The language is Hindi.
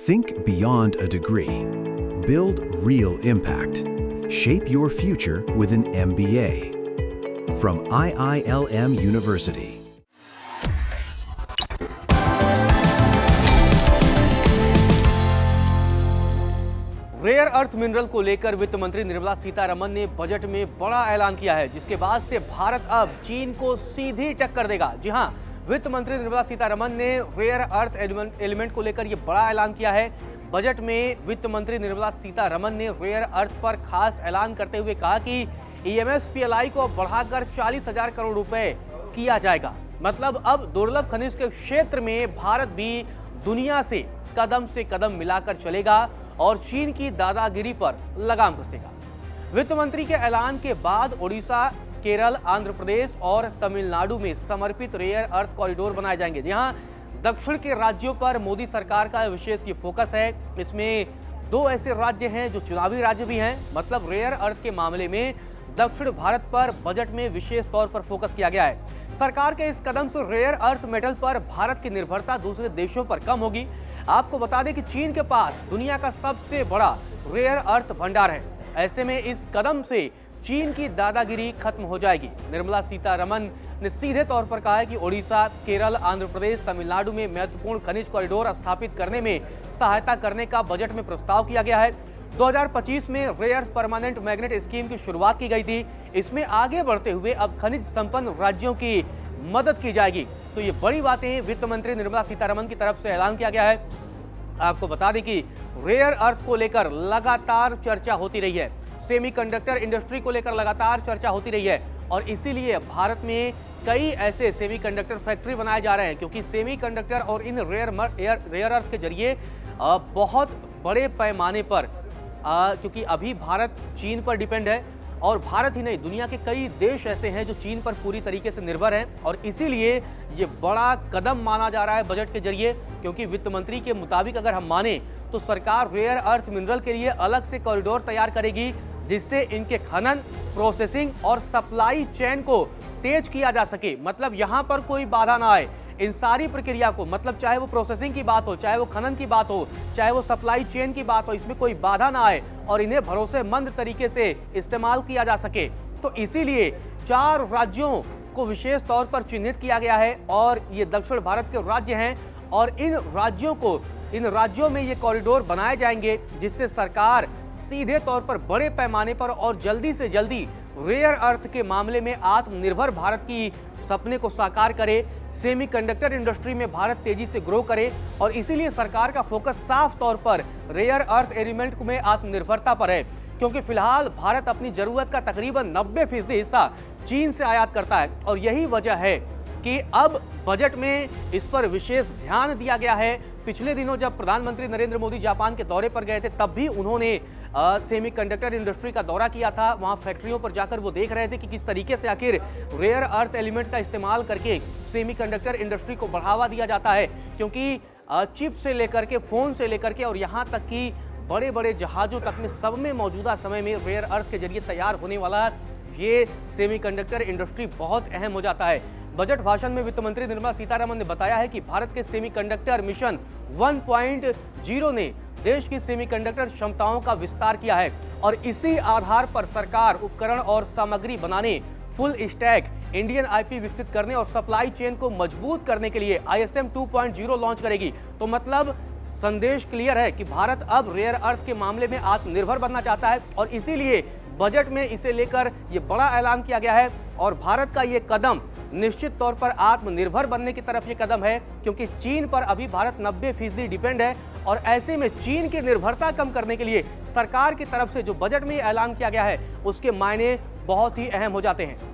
Think beyond a degree. Build real impact. Shape your future with an MBA. From IILM University. Rare earth mineral को लेकर वित्त मंत्री निर्मला सीतारमण ने बजट में बड़ा ऐलान किया है, जिसके बाद से भारत अब चीन को सीधी टक्कर देगा। जी हां, वित्त मंत्री निर्मला सीतारमण ने रेयर अर्थ एलिमेंट को लेकर यह बड़ा ऐलान किया है। बजट में वित्त मंत्री निर्मला सीतारमण ने रेयर अर्थ पर खास ऐलान करते हुए कहा कि EMS-PLI को बढ़ाकर 40,000 करोड़ रुपए किया जाएगा। मतलब अब दुर्लभ खनिज के क्षेत्र में भारत भी दुनिया से कदम मिलाकर चलेगा और चीन की दादागिरी पर लगाम कसेगा। वित्त मंत्री के ऐलान के बाद ओडिशा, केरल, आंध्र प्रदेश और तमिलनाडु में समर्पित रेयर अर्थ कॉरिडोर बनाए जाएंगे। यहां दक्षिण के राज्यों पर मोदी सरकार का विशेष ये फोकस है। इसमें 2 ऐसे राज्य हैं जो चुनावी राज्य भी हैं। मतलब रेयर अर्थ के मामले में दक्षिण भारत पर बजट में विशेष तौर पर फोकस किया गया है। सरकार के इस कदम से रेयर अर्थ मेटल पर भारत की निर्भरता दूसरे देशों पर कम होगी। आपको बता दें कि चीन के पास दुनिया का सबसे बड़ा रेयर अर्थ भंडार है। ऐसे में इस कदम से चीन की दादागिरी खत्म हो जाएगी। निर्मला सीतारमण ने सीधे तौर पर कहा है कि ओडिशा, केरल, आंध्र प्रदेश, तमिलनाडु में महत्वपूर्ण खनिज कॉरिडोर स्थापित करने में सहायता करने का बजट में प्रस्ताव किया गया है। 2025 में रेयर परमानेंट मैग्नेट स्कीम की शुरुआत की गई थी। इसमें आगे बढ़ते हुए अब खनिज संपन्न राज्यों की मदद की जाएगी। तो ये बड़ी बातें वित्त मंत्री निर्मला सीतारमण की तरफ से ऐलान किया गया है। आपको बता दें कि रेयर अर्थ को लेकर लगातार चर्चा होती रही है। सेमीकंडक्टर इंडस्ट्री को लेकर लगातार चर्चा होती रही है और इसीलिए भारत में कई ऐसे सेमीकंडक्टर फैक्ट्री बनाए जा रहे हैं, क्योंकि सेमीकंडक्टर और इन रेयर अर्थ के जरिए बहुत बड़े पैमाने पर क्योंकि अभी भारत चीन पर डिपेंड है और भारत ही नहीं, दुनिया के कई देश ऐसे हैं जो चीन पर पूरी तरीके से निर्भर हैं और इसीलिए ये बड़ा कदम माना जा रहा है बजट के जरिए। क्योंकि वित्त मंत्री के मुताबिक अगर हम माने तो सरकार रेयर अर्थ मिनरल के लिए अलग से कॉरिडोर तैयार करेगी, जिससे इनके खनन, प्रोसेसिंग और सप्लाई चेन को तेज किया जा सके। मतलब यहाँ पर कोई बाधा ना आए इन सारी प्रक्रिया को, मतलब चाहे वो प्रोसेसिंग की बात हो, चाहे वो खनन की बात हो, चाहे वो सप्लाई चेन की बात हो, इसमें कोई बाधा ना आए और इन्हें भरोसेमंद तरीके से इस्तेमाल किया जा सके। तो इसीलिए 4 राज्यों को विशेष तौर पर चिन्हित किया गया है और ये दक्षिण भारत के राज्य हैं और इन राज्यों में ये कॉरिडोर बनाए जाएंगे, जिससे सरकार सीधे तौर पर बड़े पैमाने पर और जल्दी से जल्दी रेयर अर्थ के मामले में आत्मनिर्भर भारत की सपने को साकार करे। सेमीकंडक्टर इंडस्ट्री में भारत तेजी से ग्रो करे और इसीलिए सरकार का फोकस साफ तौर पर रेयर अर्थ एलिमेंट में आत्मनिर्भरता पर है, क्योंकि फिलहाल भारत अपनी जरूरत का तकरीबन 90% हिस्सा चीन से आयात करता है और यही वजह है कि अब बजट में इस पर विशेष ध्यान दिया गया है। पिछले दिनों जब प्रधानमंत्री नरेंद्र मोदी जापान के दौरे पर गए थे, तब भी उन्होंने सेमीकंडक्टर इंडस्ट्री का दौरा किया था। वहां फैक्ट्रियों पर जाकर वो देख रहे थे कि किस तरीके से आखिर रेयर अर्थ एलिमेंट का इस्तेमाल करके सेमीकंडक्टर इंडस्ट्री को बढ़ावा दिया जाता है, क्योंकि चिप से लेकर के, फोन से लेकर के और यहाँ तक कि बड़े बड़े जहाजों तक में सब में मौजूदा समय में रेयर अर्थ के जरिए तैयार होने वाला ये सेमीकंडक्टर इंडस्ट्री बहुत अहम हो जाता है। बजट भाषण में वित्त मंत्री निर्मला सीतारमण ने बताया है कि भारत के सेमीकंडक्टर मिशन 1.0 ने देश की सेमीकंडक्टर क्षमताओं का विस्तार किया है और इसी आधार पर सरकार उपकरण और सामग्री बनाने, फुल स्टैक इंडियन IP विकसित करने और सप्लाई चेन को मजबूत करने के लिए ISM 2.0 लॉन्च करेगी। तो मतलब संदेश क्लियर है कि भारत अब रेयर अर्थ के मामले में आत्मनिर्भर बनना चाहता है और इसीलिए बजट में इसे लेकर ये बड़ा ऐलान किया गया है और भारत का ये कदम निश्चित तौर पर आत्मनिर्भर बनने की तरफ ये कदम है, क्योंकि चीन पर अभी भारत 90% डिपेंड है और ऐसे में चीन की निर्भरता कम करने के लिए सरकार की तरफ से जो बजट में ऐलान किया गया है उसके मायने बहुत ही अहम हो जाते हैं।